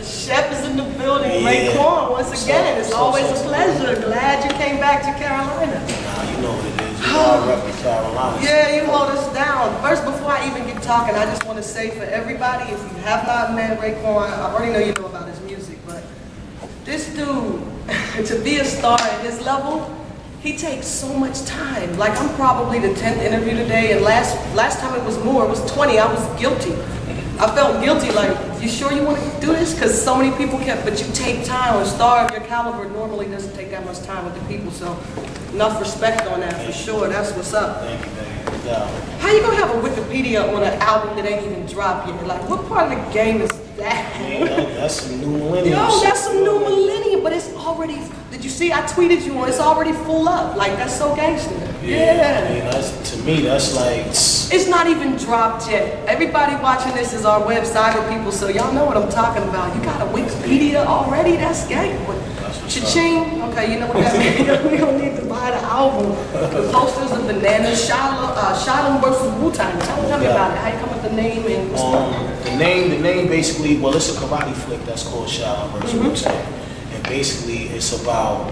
Chef is in the building. Raekwon, once again, it's always a pleasure. Glad you came back to Carolina. Nah, you know what it is. You know I rep the Carolina. Yeah, you hold us down. First, before I even get talking, I just want to say for everybody, if you have not met Raekwon, I already know you know about his music, but this dude, to be a star at his level, he takes so much time. Like, I'm probably the 10th interview today, and last time it was more, it was 20, I was guilty. I felt guilty, like, you sure you want to do this? Because so many people kept, but you take time. A star of your caliber normally doesn't take that much time with the people, so enough respect on that for sure. That's what's up. Thank you, thank you. How you gonna have a Wikipedia on an album that ain't even dropped yet? Like, what part of the game is that? Man, that's some new millennium. Yo, that's some new millennium, but it's already, did you see, I tweeted you on, it's already full up. Like, that's so gangster. Yeah. I mean, to me, that's like... It's not even dropped yet. Everybody watching this is our website people, so y'all know what I'm talking about. You got a Wikipedia already? That's gang. Cha-ching. Okay, you know what that means. We don't need to buy the album. The posters of Bananas, Shaolin versus Wu-Tang. Tell me about it. How you come with the name and the name basically, well, it's a karate flick that's called Shaolin versus Wu-Tang. And basically, it's about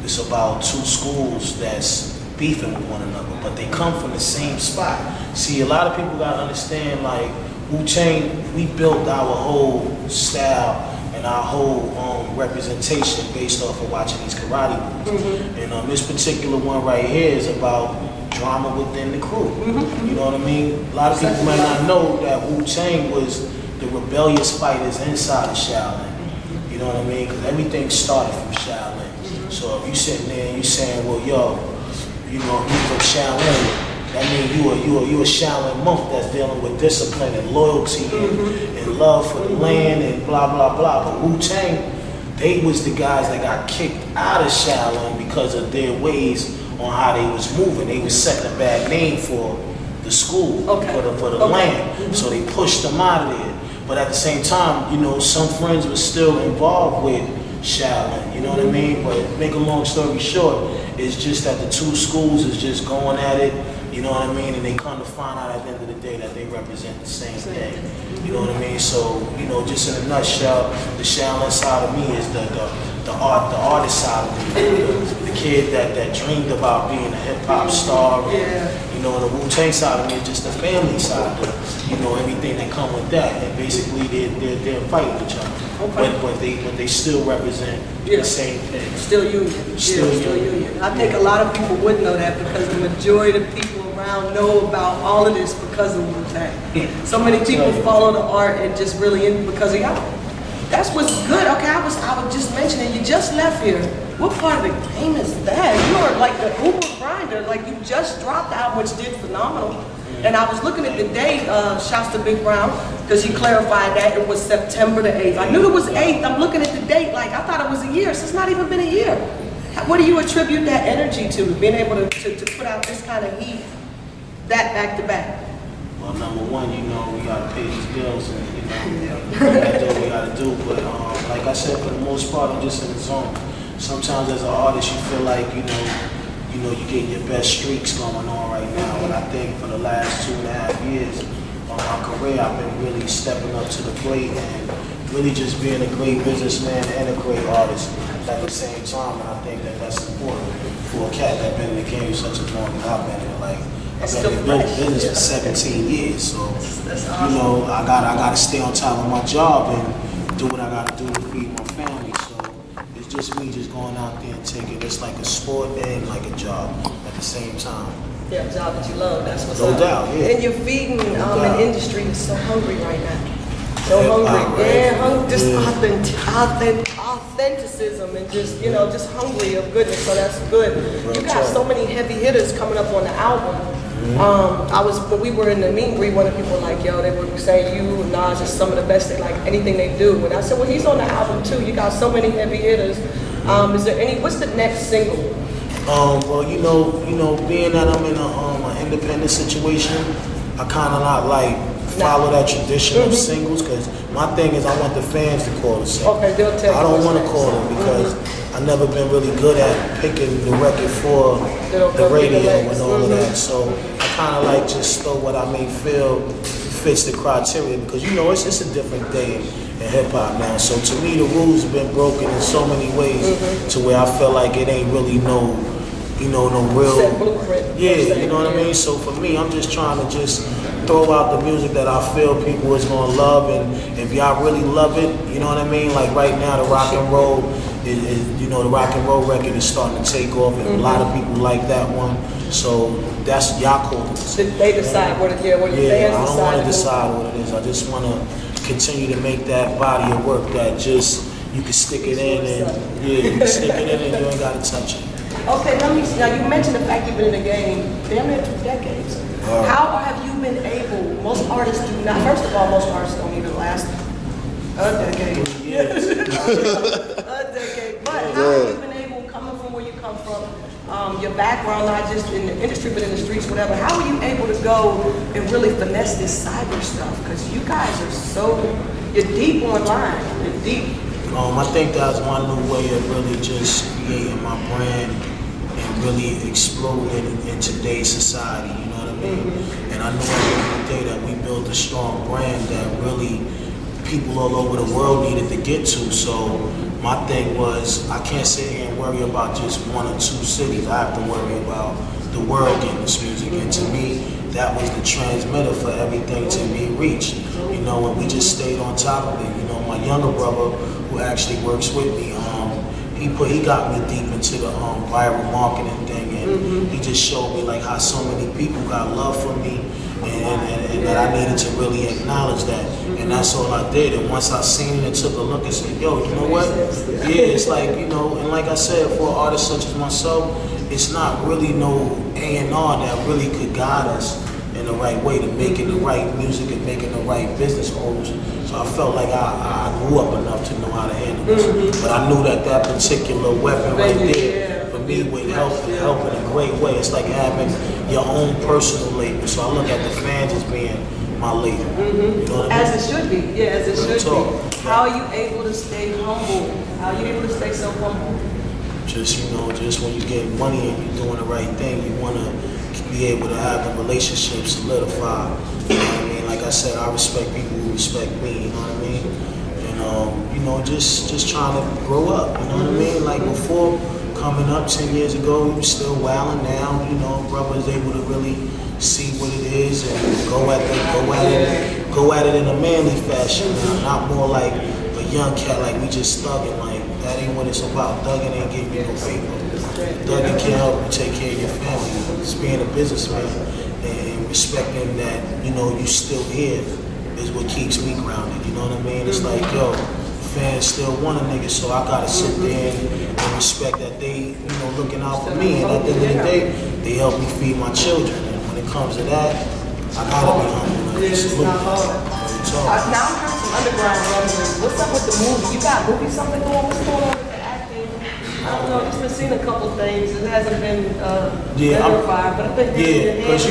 two schools that's beefing with one another, but they come from the same spot. See, a lot of people gotta understand, like, Wu-Tang, we built our whole style and our whole representation based off of watching these karate movies. And this particular one right here is about drama within the crew. You know what I mean? A lot of people might not know that Wu-Tang was the rebellious fighters inside of Shaolin. You know what I mean? Because everything started from Shaolin. So if you sitting there and you saying, well, yo, you know, you from Shaolin, that means you a Shaolin monk that's dealing with discipline and loyalty and love for the land and blah, blah, blah. But Wu-Tang, they was the guys that got kicked out of Shaolin because of their ways on how they was moving. They was setting a bad name for the school, for the land. So they pushed them out of there. But at the same time, you know, some friends were still involved with Shaolin, you know what I mean? But make a long story short, it's just that the two schools is just going at it, you know what I mean? And they come to find out at the end of the day that they represent the same thing, you know what I mean? So, you know, just in a nutshell, the Shaolin side of me is the artist side of me, the kid that dreamed about being a hip-hop star, you know, the Wu-Tang side of me is just the family side, you know, everything that come with that, and basically they're fighting each other. But they still represent the same thing. Still union. Still union. I think a lot of people would know that because the majority of people around know about all of this because of Wu-Tang. So many people follow the art and just really in because of y'all. That's what's good. Okay, I was just mentioning, you just left here. What part of the game is that? You are like the Uber grinder. Like, you just dropped the album, which did phenomenal. And I was looking at the date, shouts to Big Brown, because he clarified that it was September the 8th. I knew it was 8th. I'm looking at the date like I thought it was a year, so it's not even been a year. What do you attribute that energy to, being able to put out this kind of heat, that back to back? Well, number one, you know, we gotta pay these bills and, you know, we gotta do what we gotta do. But like I said, for the most part, I'm just in the zone. Sometimes as an artist, you feel like, you know, you're getting your best streaks going on right now. And I think for the last 2.5 years of my career, I've been really stepping up to the plate and really just being a great businessman and a great artist at the same time. And I think that that's important for a cat that's been in the game such as long as I've been in. Like, I've been in business for 17 years, so you know, I gotta stay on top of my job and do what I gotta do to feed my family. So it's just me just going out there and taking it. It's like a sport and like a job at the same time. Yeah, a job that you love. That's what's up. No doubt. Yeah. And you're feeding an industry that's so hungry right now. So hungry. Yeah, just authenticism and just, you know, just hungry of goodness. So that's good. You got so many heavy hitters coming up on the album. When we were in the meet and greet, one of the people were like, yo, they were saying you and Nas is some of the best they like anything they do. And I said, well, he's on the album too. You got so many heavy hitters. Is there what's the next single? Well, you know, being that I'm in an independent situation, I kind of not like follow that tradition of singles, because my thing is I want the fans to call the single. Okay, they'll tell you. I don't want to call them because I've never been really good at picking the record for the radio and all of that. So I kind of like just throw what I may feel fits the criteria, because you know it's a different day in hip hop now. So to me, the rules have been broken in so many ways to where I feel like it ain't really no real. Set blueprint. Yeah, you know what I mean? So for me, I'm just trying to just throw out the music that I feel people is gonna love, and if y'all really love it, you know what I mean? Like right now, the rock and roll the rock and roll record is starting to take off, and a lot of people like that one. So that's y'all call it. They decide what it is. What your fans I don't want to decide decide what it is. I just want to continue to make that body of work that just you can stick it in, and you can stick it in, and you ain't gotta touch it. Okay, now you mentioned the fact you've been in the game damn near 2 decades. How have you been able, most artists do not, first of all, most artists don't even last a decade. Yes. A decade. But how have you been able, coming from where you come from, your background, not just in the industry, but in the streets, whatever, how are you able to go and really finesse this cyber stuff? Because you guys are you're deep online, you're deep. I think that's my new way of really just creating my brand and really exploding in today's society, you know what I mean? And I know at the end of the day that we built a strong brand that really people all over the world needed to get to. So my thing was, I can't sit here and worry about just 1 or 2 cities. I have to worry about the world getting this music. And to me, that was the transmitter for everything to be reached. You know, and we just stayed on top of it. You know, my younger brother, who actually works with me, he got me deep into the viral marketing thing, and he just showed me like how so many people got love for me, and that I needed to really acknowledge that, and that's all I did. And once I seen it and took a look and said, yo, you know what? Yeah, it's like, and like I said, for an artist such as myself, it's not really no A&R that really could guide us in the right way to making the right music and making the right business moves. So I felt like I grew up enough to know how to handle this. But I knew that particular weapon right there for me would help in a great way. It's like having your own personal label. So I look at the fans as being my label. You know what I mean? As it should be, as it should be. How are you able to stay humble? How are you able to stay so humble? Just when you get money and you're doing the right thing, you want to be able to have the relationship solidify. You know what I mean? Like I said, I respect people who respect me, you know what I mean? And just trying to grow up, you know what I mean? Like before coming up 10 years ago, we were still wilding now, brother is able to really see what it is and go at it in a manly fashion now, not more like a young cat, like we just thugging, like that ain't what it's about. Thugging ain't getting you no paper. Thugging can help you take care of your family. Just being a businessman and respecting that, you still here is what keeps me grounded, you know what I mean? It's like, yo, fans still want a nigga, so I gotta sit there and respect that they, looking out for me. And at the end of the day, they help me feed my children. And when it comes to that, I gotta be humble. It's not hard. Now I'm hearing some underground rumblings. What's up with the movie? You got movie something going? What's going on with the acting? I don't know. I've just been seeing a couple things. It hasn't been verified, but I think because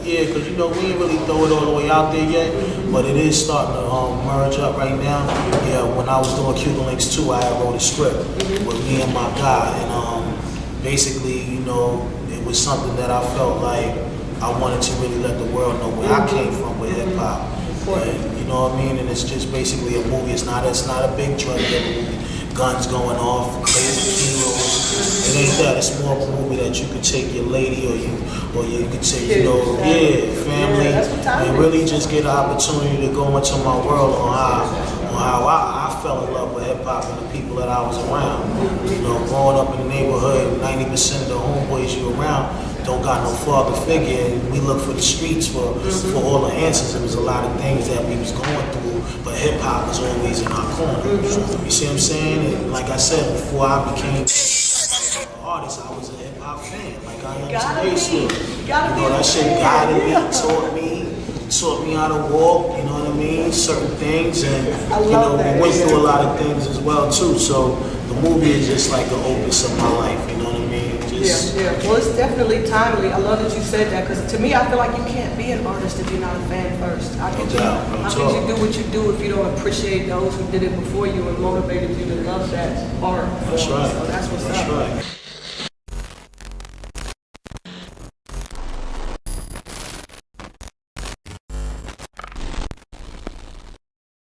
we ain't really throw it all the way out there yet, but it is starting to merge up right now. Yeah, when I was doing Cuban Links 2, I wrote a script with me and my guy, and basically, it was something that I felt like I wanted to really let the world know where I came from with hip hop. And, you know what I mean? And it's just basically a movie. It's not a big drug dealer movie. Guns going off, crazy heroes. It ain't that. It's more of a movie that you could take your lady or you could take, family, and really just get an opportunity to go into my world on how I fell in love with hip hop and the people that I was around. Growing up in the neighborhood, 90% of the homeboys you around don't got no father figure, and we look for the streets for all the answers. There was a lot of things that we was going through, but hip hop was always in our corner. You see what I'm saying? And like I said, before I became an artist, I was a hip hop fan. Like I am today still. That shit guided me, taught me how to walk, you know what I mean? Certain things, and we went through a lot of things as well too. So the movie is just like the opus of my life, you know what I mean? Well, it's definitely timely. I love that you said that, because to me, I feel like you can't be an artist if you're not a fan first. How could you do what you do if you don't appreciate those who did it before you and motivated you to love that art? That's right. So that's what's up. That's right.